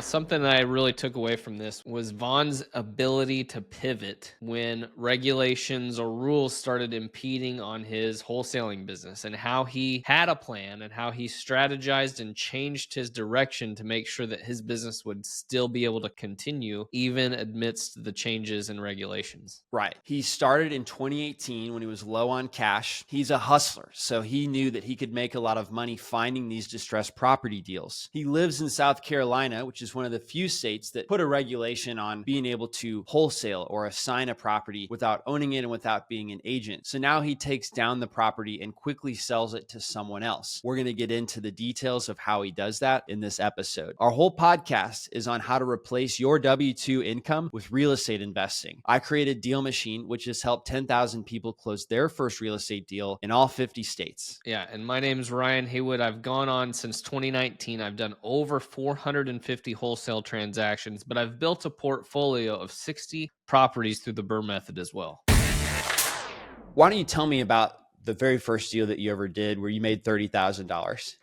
Something that I really took away from this was Vaughn's ability to pivot when regulations or rules started impeding on his wholesaling business, and how he had a plan and how he strategized and changed his direction to make sure that his business would still be able to continue even amidst the changes in regulations. Right. He started in 2018 when he was low on cash. He's a hustler, so he knew that he could make a lot of money finding these distressed property deals. He lives in South Carolina, which is one of the few states that put a regulation on being able to wholesale or assign a property without owning it and without being an agent. So now he takes down the property and quickly sells it to someone else. We're going to get into the details of how he does that in this episode. Our whole podcast is on how to replace your W-2 income with real estate investing. I created DealMachine, which has helped 10,000 people close their first real estate deal in all 50 states. Yeah, and my name's Ryan Haywood. I've gone on since 2019. I've done over 450 wholesale transactions, but I've built a portfolio of 60 properties through the BRRRR method as well. Why don't you tell me about the very first deal that you ever did where you made $30,000?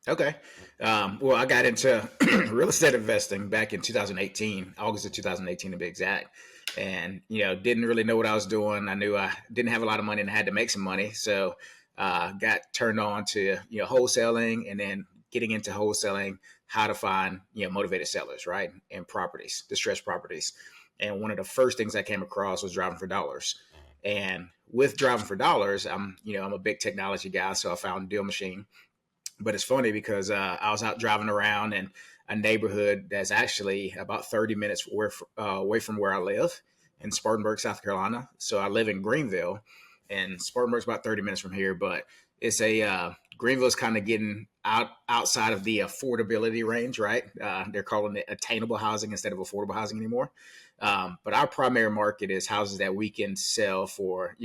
Okay. Well, I got into real estate investing back in 2018, August of 2018 to be exact. And, didn't really know what I was doing. I knew I didn't have a lot of money and I had to make some money. So got turned on to, wholesaling, and then getting into wholesaling, how to find, motivated sellers, right? And properties, distressed properties. And one of the first things I came across was driving for dollars. And with driving for dollars, I'm a big technology guy. So I found DealMachine. But it's funny because I was out driving around in a neighborhood that's actually about 30 minutes away from where I live in Spartanburg, South Carolina. So I live in Greenville, and Spartanburg's about 30 minutes from here. But it's Greenville's kind of getting outside of the affordability range, right? They're calling it attainable housing instead of affordable housing anymore. But our primary market is houses that we can sell for,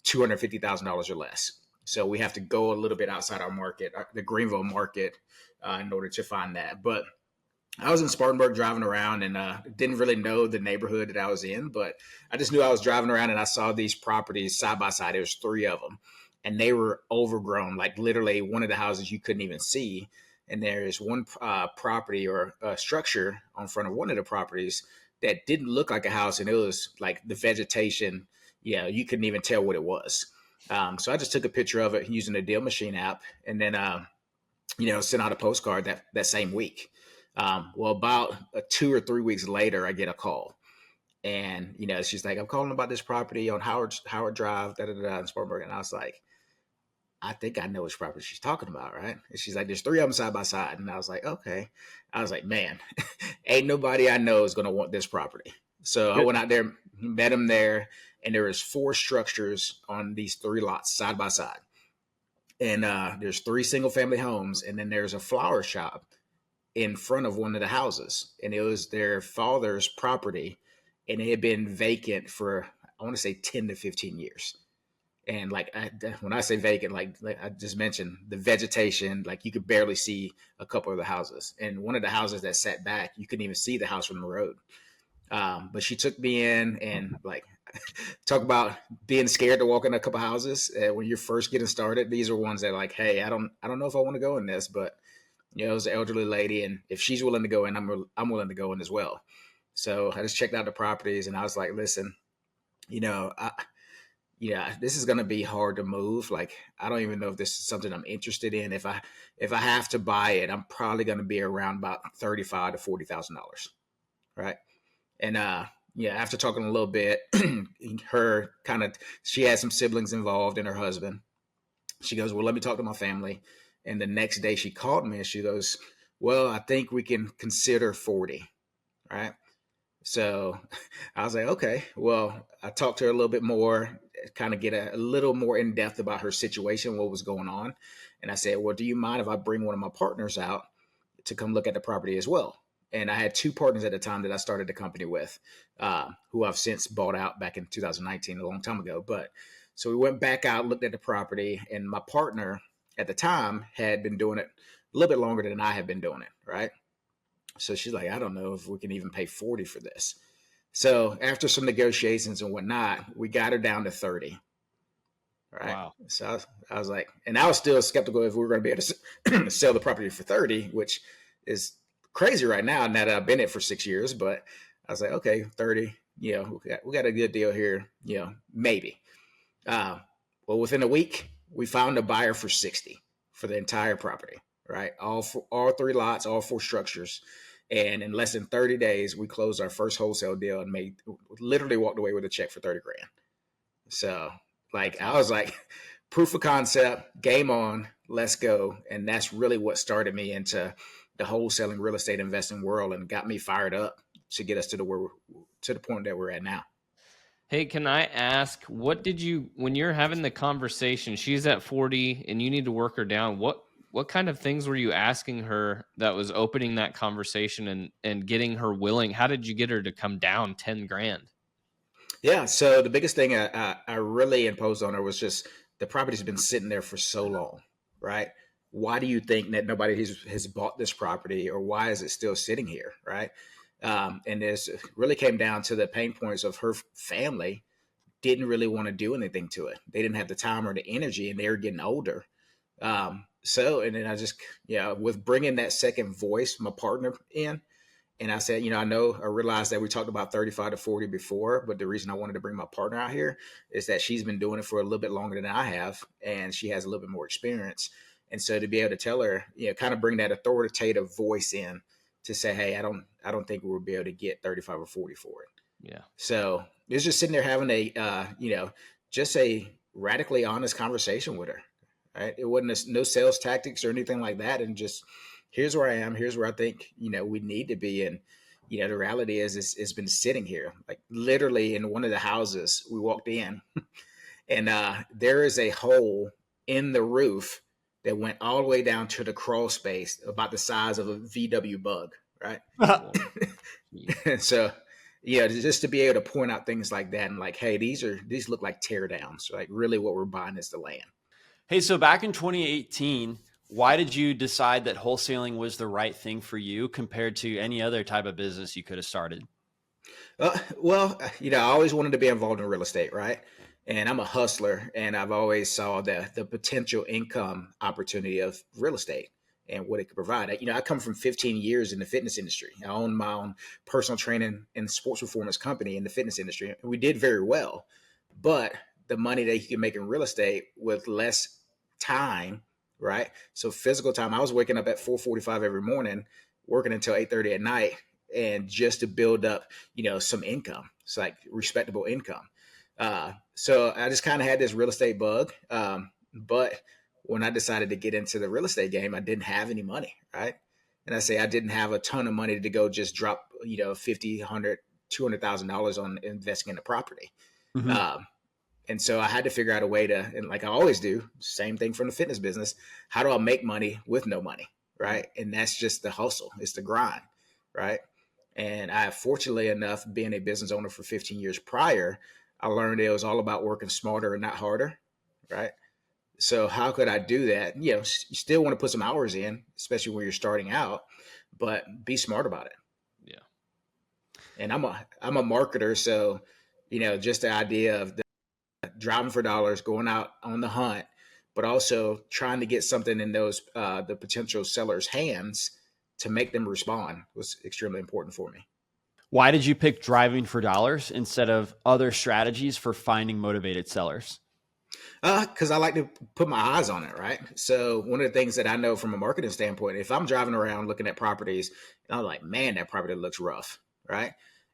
$250,000 or less. So we have to go a little bit outside our market, the Greenville market, in order to find that. But I was in Spartanburg driving around and didn't really know the neighborhood that I was in, but I just knew I was driving around and I saw these properties side by side. There was 3 of them, and they were overgrown. Like literally one of the houses you couldn't even see. And there's one property or structure on front of one of the properties that didn't look like a house. And it was like the vegetation, you couldn't even tell what it was. So I just took a picture of it using the DealMachine app, and then, sent out a postcard that same week. Well, about 2 or 3 weeks later, I get a call, and, she's like, I'm calling about this property on Howard Drive, in Spartanburg. And I was like, I think I know which property she's talking about, right? And she's like, there's 3 of them side by side. And I was like, okay. I was like, man, ain't nobody I know is going to want this property. So I went out there, met him there, and there was 4 structures on these 3 lots side by side. And there's 3 single family homes, and then there's a flower shop in front of one of the houses. And it was their father's property, and it had been vacant for, I want to say 10 to 15 years. And when I say vacant, like I just mentioned, the vegetation, like you could barely see a couple of the houses. And one of the houses that sat back, you couldn't even see the house from the road. But she took me in, and talk about being scared to walk in a couple houses when you're first getting started. These are ones that hey, I don't know if I want to go in this, but it was an elderly lady, and if she's willing to go in, I'm willing to go in as well. So I just checked out the properties, and I was like, listen, this is going to be hard to move. Like, I don't even know if this is something I'm interested in. If I have to buy it, I'm probably going to be around about $35,000 to $40,000. Right. And, after talking a little bit, she had some siblings involved and her husband. She goes, well, let me talk to my family. And the next day she called me and she goes, well, I think we can consider 40. Right. So I was like, okay, well, I talked to her a little bit more, kind of get a little more in depth about her situation, what was going on. And I said, well, do you mind if I bring one of my partners out to come look at the property as well? And I had 2 partners at the time that I started the company with, who I've since bought out back in 2019, a long time ago. But so we went back out, looked at the property, and my partner at the time had been doing it a little bit longer than I had been doing it. Right. So she's like, I don't know if we can even pay 40 for this. So after some negotiations and whatnot, we got her down to 30. Right. Wow. So I was like, and I was still skeptical if we were going to be able to sell the property for 30, which is crazy right now, now that I've been in it for 6 years. But I was like, okay, 30, we got a good deal here, maybe. Uh, well, within a week, we found a buyer for 60 for the entire property, right? All three lots, all four structures. And in less than 30 days, we closed our first wholesale deal and literally walked away with a check for 30 grand. So I was like, proof of concept, game on, let's go. And that's really what started me into the wholesaling real estate investing world and got me fired up to get us to the point that we're at now. Hey, can I ask, when you're having the conversation, she's at 40 and you need to work her down, what kind of things were you asking her that was opening that conversation and getting her willing? How did you get her to come down 10 grand? Yeah. So the biggest thing I really imposed on her was just the property's been sitting there for so long, right? Why do you think that nobody has bought this property, or why is it still sitting here, right? And this really came down to the pain points of her family didn't really want to do anything to it. They didn't have the time or the energy, and they were getting older. And then I just, with bringing that second voice, my partner in, and I said, I realized that we talked about 35 to 40 before, but the reason I wanted to bring my partner out here is that she's been doing it for a little bit longer than I have, and she has a little bit more experience. And so to be able to tell her, kind of bring that authoritative voice in to say, hey, I don't think we'll be able to get 35 or 40 for it. Yeah. So it's just sitting there having just a radically honest conversation with her. Right. It wasn't no sales tactics or anything like that. And just, here's where I am. Here's where I think, we need to be. And, the reality is it's been sitting here, like literally in one of the houses we walked in and there is a hole in the roof that went all the way down to the crawl space, about the size of a VW bug. Right. So, just to be able to point out things like that and like, hey, these look like tear downs. Like really what we're buying is the land. Hey, so back in 2018, why did you decide that wholesaling was the right thing for you compared to any other type of business you could have started? I always wanted to be involved in real estate, right? And I'm a hustler, and I've always saw the potential income opportunity of real estate and what it could provide. I come from 15 years in the fitness industry. I own my own personal training and sports performance company in the fitness industry. And we did very well, but the money that you can make in real estate with less time, right? So physical time, I was waking up at 4:45 every morning, working until 8:30 at night, and just to build up, some income. It's like respectable income. So I just kind of had this real estate bug. But when I decided to get into the real estate game, I didn't have any money, right? And I didn't have a ton of money to go just drop, 50, 100, $200,000 on investing in a property. Mm-hmm. And so I had to figure out a way to, and like I always do, same thing from the fitness business. How do I make money with no money? Right. And that's just the hustle. It's the grind. Right. And I, fortunately enough, being a business owner for 15 years prior, I learned it was all about working smarter and not harder. Right. So how could I do that? You still want to put some hours in, especially when you're starting out, but be smart about it. Yeah. And I'm a marketer. So, just the idea of driving for dollars, going out on the hunt, but also trying to get something in those the potential sellers' hands to make them respond was extremely important for me. Why did you pick driving for dollars instead of other strategies for finding motivated sellers? Because I like to put my eyes on it, right? So one of the things that I know from a marketing standpoint, if I'm driving around looking at properties, and I'm like, man, that property looks rough, right?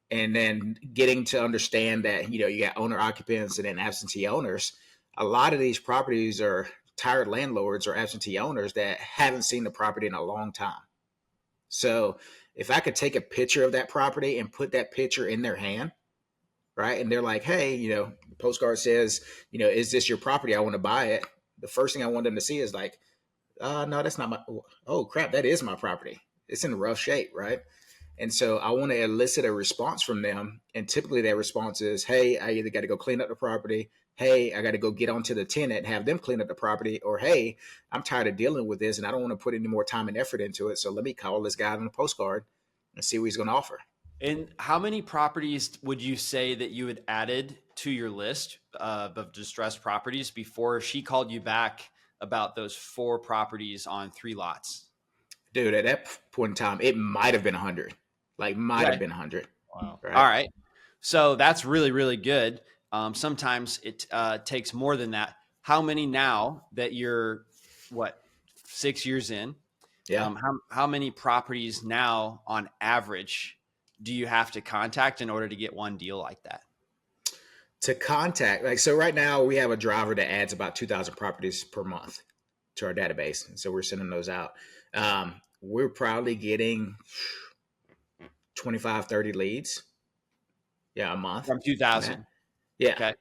And then getting to understand that, you got owner occupants and then absentee owners. A lot of these properties are tired landlords or absentee owners that haven't seen the property in a long time. So if I could take a picture of that property and put that picture in their hand, right? And they're like, hey, the postcard says, is this your property? I want to buy it. The first thing I want them to see is like, no, that's not my, oh crap, that is my property. It's in rough shape, right? And so I want to elicit a response from them. And typically that response is, hey, I either got to go clean up the property. Hey, I got to go get onto the tenant and have them clean up the property. Or, hey, I'm tired of dealing with this and I don't want to put any more time and effort into it. So let me call this guy on the postcard and see what he's going to offer. And how many properties would you say that you had added to your list of distressed properties before she called you back about those 4 properties on 3 lots? Dude, at that point in time, it might have been 100. Like, might have Okay. been 100. Wow. All Right. right. So that's really, really good. Sometimes it takes more than that. How many now that you're, what, 6 years in? Yeah. How many properties now on average do you have to contact in order to get one deal like that? To contact, like, so right now we have a driver that adds about 2,000 properties per month to our database. And so we're sending those out. We're probably getting 25, 30 leads. Yeah, a month From from that. 2000. Yeah. Okay.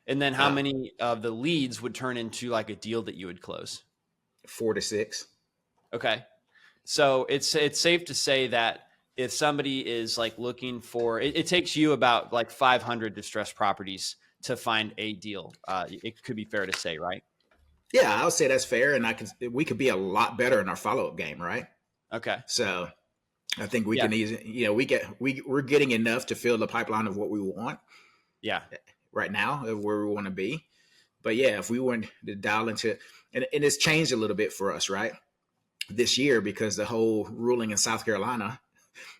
And then how Uh, many of the leads would turn into like a deal that you would close? 4 to 6. Okay. So it's safe to say that if somebody is like looking for, it takes you about like 500 distressed properties to find a deal. It could be fair to say, right? Yeah, I would say that's fair. And we could be a lot better in our follow up game, right? Okay. So I think we Yeah. can easily, we're getting enough to fill the pipeline of what we want Yeah. right now, of where we want to be. But yeah, if we want to dial into, and it's changed a little bit for us, right? This year, because the whole ruling in South Carolina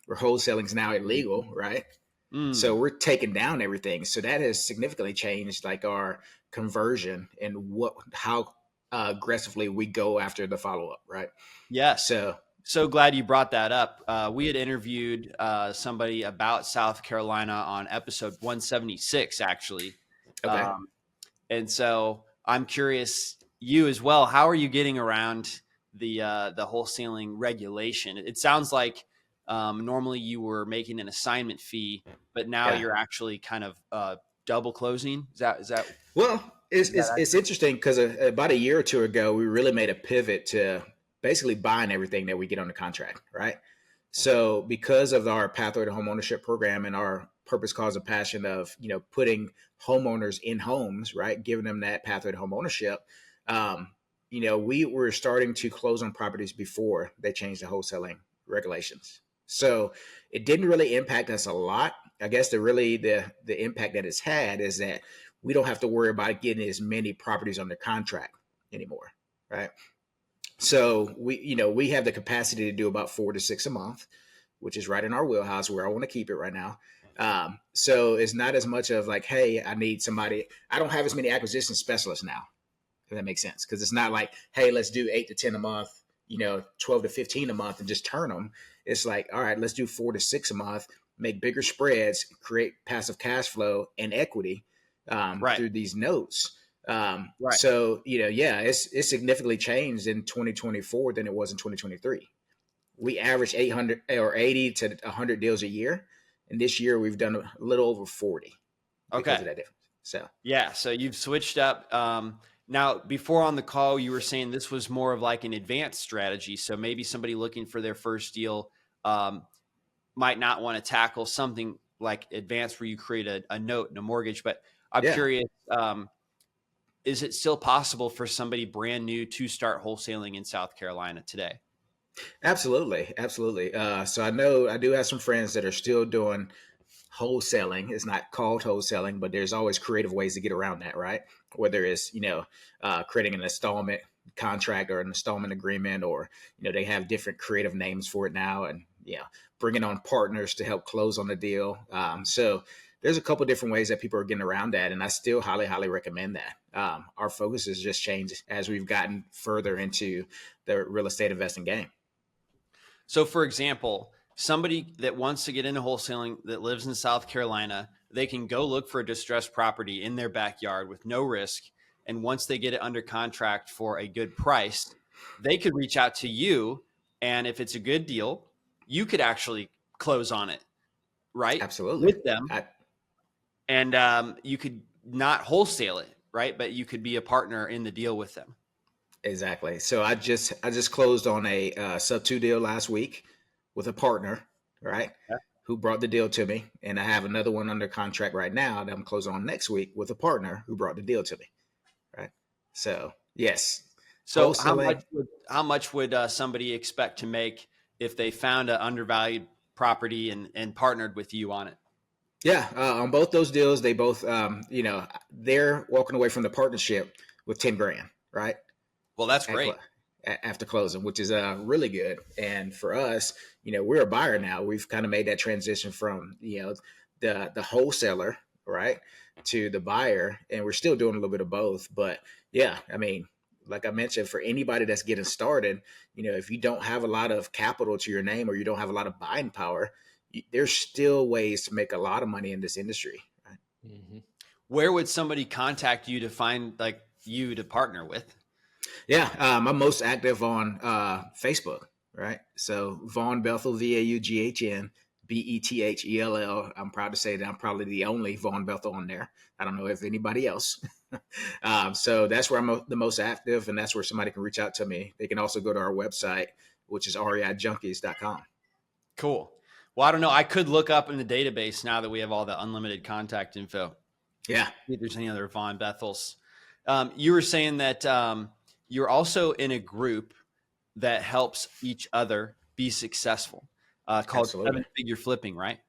where wholesaling is now illegal, right? So Mm. we're taking down everything. So that has significantly changed like our conversion and how aggressively we go after the follow up, right? Yes. So So glad you brought that up. We had interviewed somebody about South Carolina on episode 176, actually. okay, Um, and so I'm curious, you as well, how are you getting around the wholesaling regulation? It sounds like normally you were making an assignment fee, but now yeah. you're actually kind of double closing. Is that Well, it's accurate? interesting because about a year or two ago, we really made a pivot to basically buying everything that we get on the contract, right? So because of our pathway to home ownership program and our purpose, cause, and passion of putting homeowners in homes, right, giving them that pathway to home ownership, um, we were starting to close on properties before they changed the wholesaling regulations. So it didn't really impact us a lot. I guess the impact that it's had is that we don't have to worry about getting as many properties under contract anymore, right? So we have the capacity to do about 4 to 6 a month, which is right in our wheelhouse where I want to keep it right now. So it's not as much of like, hey, I need somebody. I don't have as many acquisition specialists now, if that makes sense, because it's not like, hey, let's do 8 to 10 a month, 12 to 15 a month, and just turn them. It's like, all right, let's do 4 to 6 a month, make bigger spreads, create passive cash flow and equity Right. through these notes. Right. So yeah, it's significantly changed in 2024 than it was in 2023. We average 800 or 80 to 100 deals a year, and this year we've done a little over 40 because Okay. of that difference. So Yeah, so you've switched up. Now, before on the call, you were saying this was more of like an advanced strategy. So maybe somebody looking for their first deal might not want to tackle something like advanced where you create a note and a mortgage. But I'm yeah, curious, is it still possible for somebody brand new to start wholesaling in South Carolina today? absolutely, absolutely. So I know I do have some friends that are still doing wholesaling. It's not called wholesaling, but there's always creative ways to get around that, right? Whether it's creating an installment contract or an installment agreement, or they have different creative names for it now, and bringing on partners to help close on the deal. So there's a couple different ways that people are getting around that, and I still highly recommend that. Our focus has just changed as we've gotten further into the real estate investing game. So, for example, somebody that wants to get into wholesaling that lives in South Carolina, they can go look for a distressed property in their backyard with no risk. And once they get it under contract for a good price, they could reach out to you. And if it's a good deal, you could actually close on it, right? Absolutely. With them. I, And you could not wholesale it, right? But you could be a partner in the deal with them. Exactly. So I just closed on a sub two deal last week with a partner, right? Yeah. Who brought the deal to me, and I have another one under contract right now that I'm closing on next week with a partner who brought the deal to me, right? So yes, So wholesaling. how much would somebody expect to make if they found an undervalued property and partnered with you on it? Yeah, on both those deals, they both, they're walking away from the partnership with 10 grand, right? Well, that's At great. after closing, which is really good. And for us, we're a buyer now. We've kind of made that transition from the wholesaler, right, to the buyer, and we're still doing a little bit of both. But yeah, I mean, like I mentioned, for anybody that's getting started, if you don't have a lot of capital to your name or you don't have a lot of buying power, there's still ways to make a lot of money in this industry. Right? Mm-hmm. Where would somebody contact you to find like you to partner with? Yeah, I'm most active on Facebook, right? So Vaughn Bethel, VAUGHN, BETHELL. I'm proud to say that I'm probably the only Vaughn Bethel on there. I don't know if anybody else. So that's where I'm the most active, and that's where somebody can reach out to me. They can also go to our website, which is reijunkies.com. Cool. Well, I don't know. I could look up in the database now that we have all the unlimited contact info. Yeah. See if there's any other Vaughn Bethels. You were saying that you're also in a group that helps each other be successful called Absolutely. 7-Figure Flipping, right?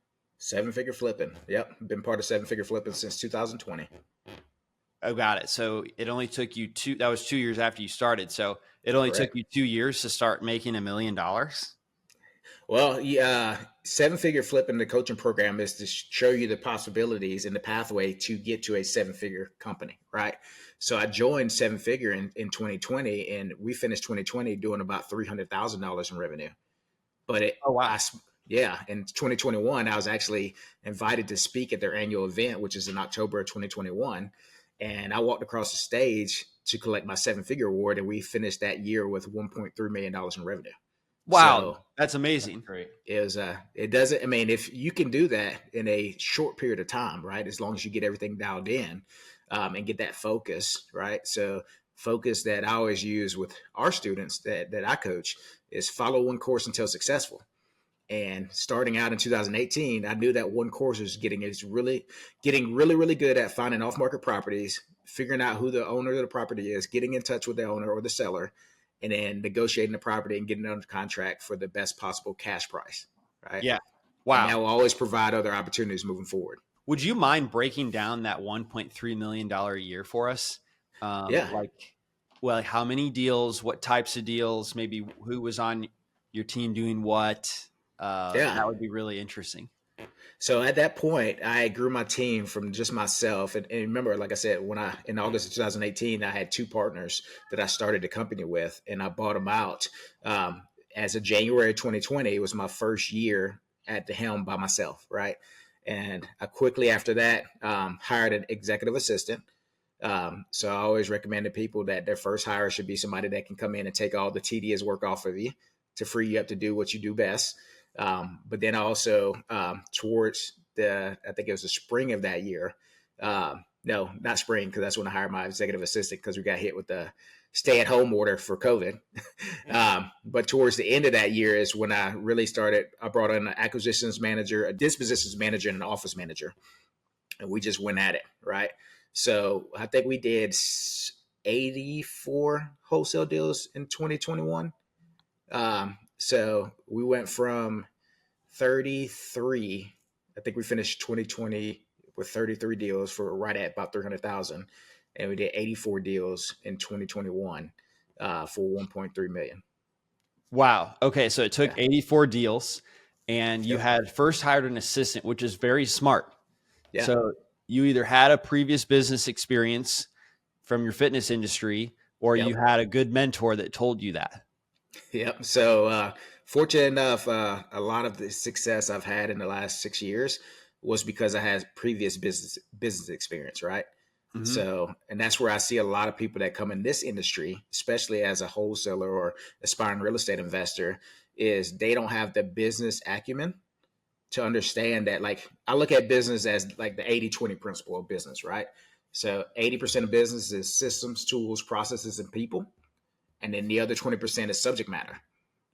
7-Figure Flipping. Yep. Been part of 7-Figure Flipping since 2020. Oh, got it. So it only took you that was 2 years after you started. So it only Correct. took you 2 years to start making $1 million. Well, yeah, 7-Figure Flipping, the coaching program, is to show you the possibilities and the pathway to get to a 7-figure company, right? So I joined 7-Figure in 2020, and we finished 2020 doing about $300,000 in revenue. But Oh, wow. in 2021, I was actually invited to speak at their annual event, which is in October of 2021. And I walked across the stage to collect my 7-Figure award, and we finished that year with $1.3 million in revenue. Wow, So that's amazing. Great. it doesn't, I mean, if you can do that in a short period of time, right, as long as you get everything dialed in and get that focus, right? So focus that I always use with our students that I coach is follow one course until successful. And starting out in 2018, I knew that one course was getting really good at finding off-market properties, figuring out who the owner of the property is, getting in touch with the owner or the seller, and then negotiating the property and getting it under contract for the best possible cash price, right? Yeah. And Wow. that will always provide other opportunities moving forward. Would you mind breaking down that $1.3 million a year for us? Yeah. Like how many deals, what types of deals, maybe who was on your team doing what? That would be really interesting. So at that point, I grew my team from just myself. And remember, like I said, in August of 2018, I had 2 partners that I started the company with, and I bought them out. As of January 2020, it was my first year at the helm by myself, right? And I quickly after that hired an executive assistant. So I always recommend to people that their first hire should be somebody that can come in and take all the tedious work off of you to free you up to do what you do best. But then also towards I think it was the spring of that year. No, not spring, because that's when I hired my executive assistant because we got hit with the stay-at-home order for COVID. But towards the end of that year is when I really started. I brought in an acquisitions manager, a dispositions manager, and an office manager, and we just went at it, right? So I think we did 84 wholesale deals in 2021. So we went from 33. I think we finished 2020 with 33 deals for right at about 300,000, and we did 84 deals in 2021 for 1.3 million. Wow. Okay, so it took 84 deals, and you Yep. had first hired an assistant, which is very smart. Yeah. So you either had a previous business experience from your fitness industry, or Yep. you had a good mentor that told you that. Yep. So fortunate enough, a lot of the success I've had in the last 6 years was because I had previous business experience, right? Mhm. So, and that's where I see a lot of people that come in this industry, especially as a wholesaler or aspiring real estate investor, is they don't have the business acumen to understand that. Like, I look at business as like the 80-20 principle of business, right? So 80% of business is systems, tools, processes, and people. And then the other 20% is subject matter.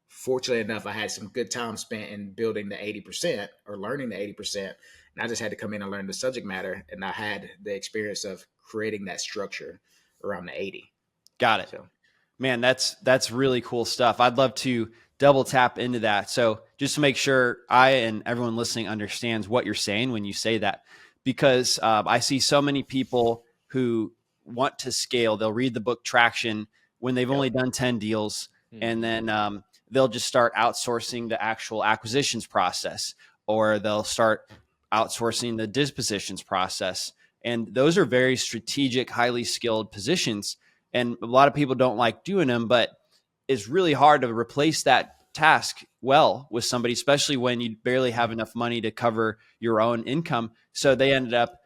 Fortunately enough, I had some good time spent in building the 80% or learning the 80%. And I just had to come in and learn the subject matter. And I had the experience of creating that structure around the 80. Got it. So, Man, that's really cool stuff. I'd love to double tap into that. So just to make sure I and everyone listening understands what you're saying when you say that, because I see so many people who want to scale. They'll read the book Traction, when they've only done 10 deals. And then they'll just start outsourcing the actual acquisitions process, or they'll start outsourcing the dispositions process. And those are very strategic, highly skilled positions. And a lot of people don't like doing them, but it's really hard to replace that task well with somebody, especially when you barely have enough money to cover your own income. So they ended up,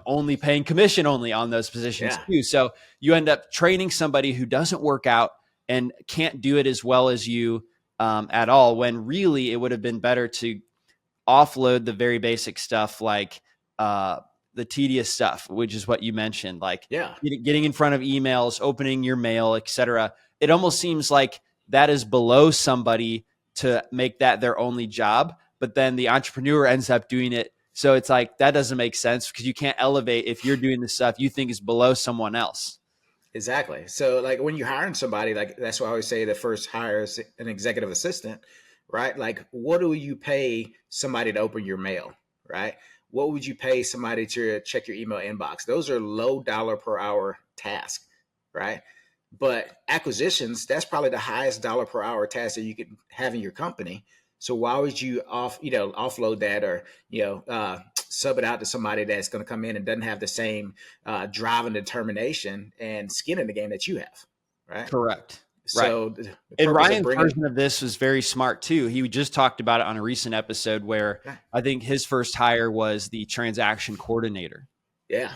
only paying commission only on those positions too. So you end up training somebody who doesn't work out and can't do it as well as you at all, when really it would have been better to offload the very basic stuff, like the tedious stuff, which is what you mentioned, like getting in front of emails, opening your mail, etc. It almost seems like that is below somebody to make that their only job, but then the entrepreneur ends up doing it. So it's like, that doesn't make sense, because you can't elevate if you're doing the stuff you think is below someone else. Exactly. So like when you're hiring somebody, like that's why I always say the first hire is an executive assistant, right? Like, what do you pay somebody to open your mail, right? What would you pay somebody to check your email inbox? Those are low dollar per hour tasks, right? But acquisitions, that's probably the highest dollar per hour task that you could have in your company. So why would you offload that, or, sub it out to somebody that's going to come in and doesn't have the same drive and determination and skin in the game that you have, right? Correct. So right. And Ryan's version of this was very smart too. He just talked about it on a recent episode where I think his first hire was the transaction coordinator. Yeah,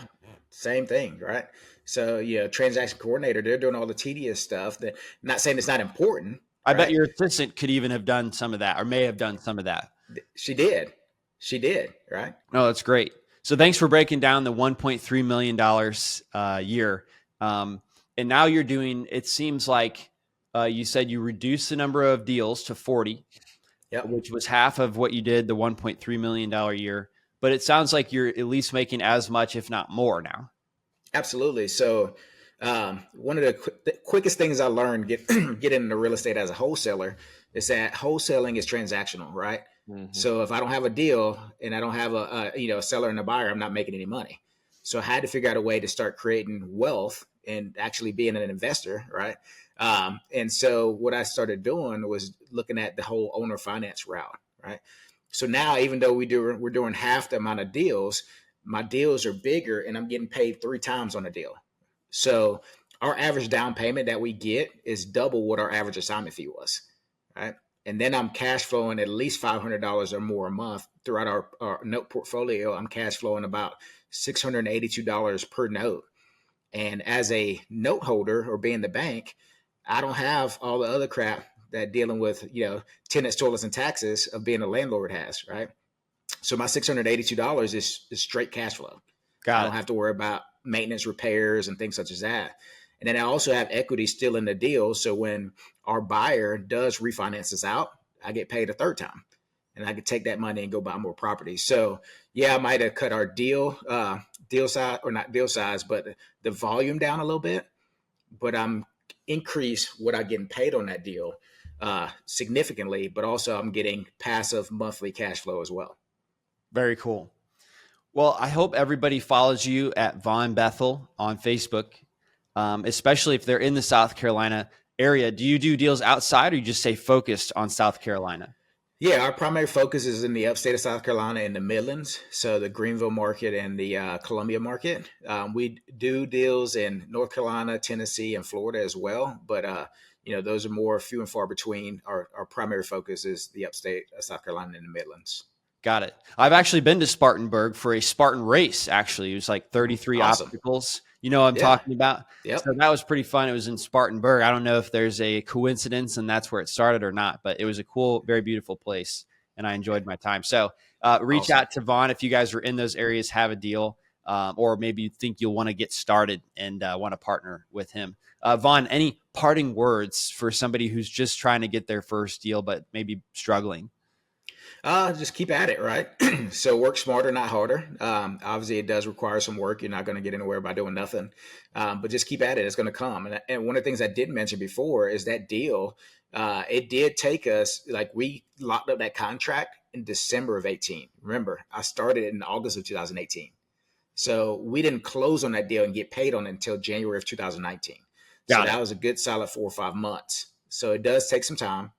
same thing, right? So, transaction coordinator, they're doing all the tedious stuff. That, not saying it's not important. I bet your assistant could even have done some of that, or may have done some of that. She did, right? No, that's great. So thanks for breaking down the $1.3 million a year. And now you're doing, it seems like you said you reduced the number of deals to 40, which was half of what you did, the $1.3 million a year. But it sounds like you're at least making as much, if not more now. Absolutely. So one of the quickest things I learned getting into real estate as a wholesaler is that wholesaling is transactional, right? Mm-hmm. So if I don't have a deal and I don't have a seller and a buyer, I'm not making any money. So I had to figure out a way to start creating wealth and actually being an investor, right? And so what I started doing was looking at the whole owner finance route, right? So now, even though we're doing half the amount of deals, my deals are bigger and I'm getting paid 3 times on a deal. So our average down payment that we get is double what our average assignment fee was, right? And then I'm cash flowing at least $500 or more a month throughout our note portfolio. I'm cash flowing about $682 per note. And as a note holder, or being the bank, I don't have all the other crap that dealing with, tenants, toilets, and taxes of being a landlord has, right? So my $682 is straight cash flow. I don't have to worry about maintenance, repairs, and things such as that. And then I also have equity still in the deal. So when our buyer does refinance us out, I get paid a third time, and I can take that money and go buy more property. So yeah, I might have cut our deal size, or not deal size, but the volume down a little bit, but I'm increase what I'm getting paid on that deal significantly, but also I'm getting passive monthly cash flow as well. Very cool. Well, I hope everybody follows you at Vaughn Bethell on Facebook, especially if they're in the South Carolina area. Do you do deals outside, or you just stay focused on South Carolina? Yeah, our primary focus is in the upstate of South Carolina and the Midlands, so the Greenville market and the Columbia market. We do deals in North Carolina, Tennessee, and Florida as well, but those are more few and far between. Our primary focus is the upstate of South Carolina and the Midlands. Got it. I've actually been to Spartanburg for a Spartan race. Actually, it was like 33 obstacles. You know what I'm talking about? Yep. So that was pretty fun. It was in Spartanburg. I don't know if there's a coincidence and that's where it started or not, but it was a cool, very beautiful place, and I enjoyed my time. So reach out to Vaughn if you guys are in those areas, have a deal, or maybe you think you'll want to get started and want to partner with him. Vaughn, any parting words for somebody who's just trying to get their first deal but maybe struggling? Just keep at it, right? So work smarter, not harder. Obviously, it does require some work. You're not going to get anywhere by doing nothing, but just keep at it. It's going to come. And one of the things I didn't mention before is that deal. It did take us, like, we locked up that contract in December of 18. Remember, I started in August of 2018. So we didn't close on that deal and get paid on it until January of 2019. So Got it. that was a good solid 4 or 5 months. So it does take some time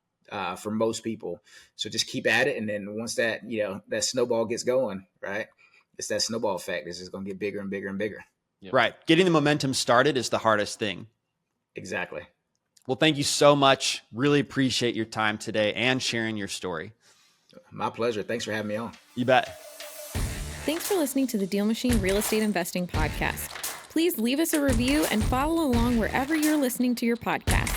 for most people. So just keep at it. And then once that, that snowball gets going, right? It's that snowball effect. It's just going to get bigger and bigger and bigger. Yep. Right. Getting the momentum started is the hardest thing. Exactly. Well, thank you so much. Really appreciate your time today and sharing your story. My pleasure. Thanks for having me on. You bet. Thanks for listening to the DealMachine Real Estate Investing Podcast. Please leave us a review and follow along wherever you're listening to your podcast.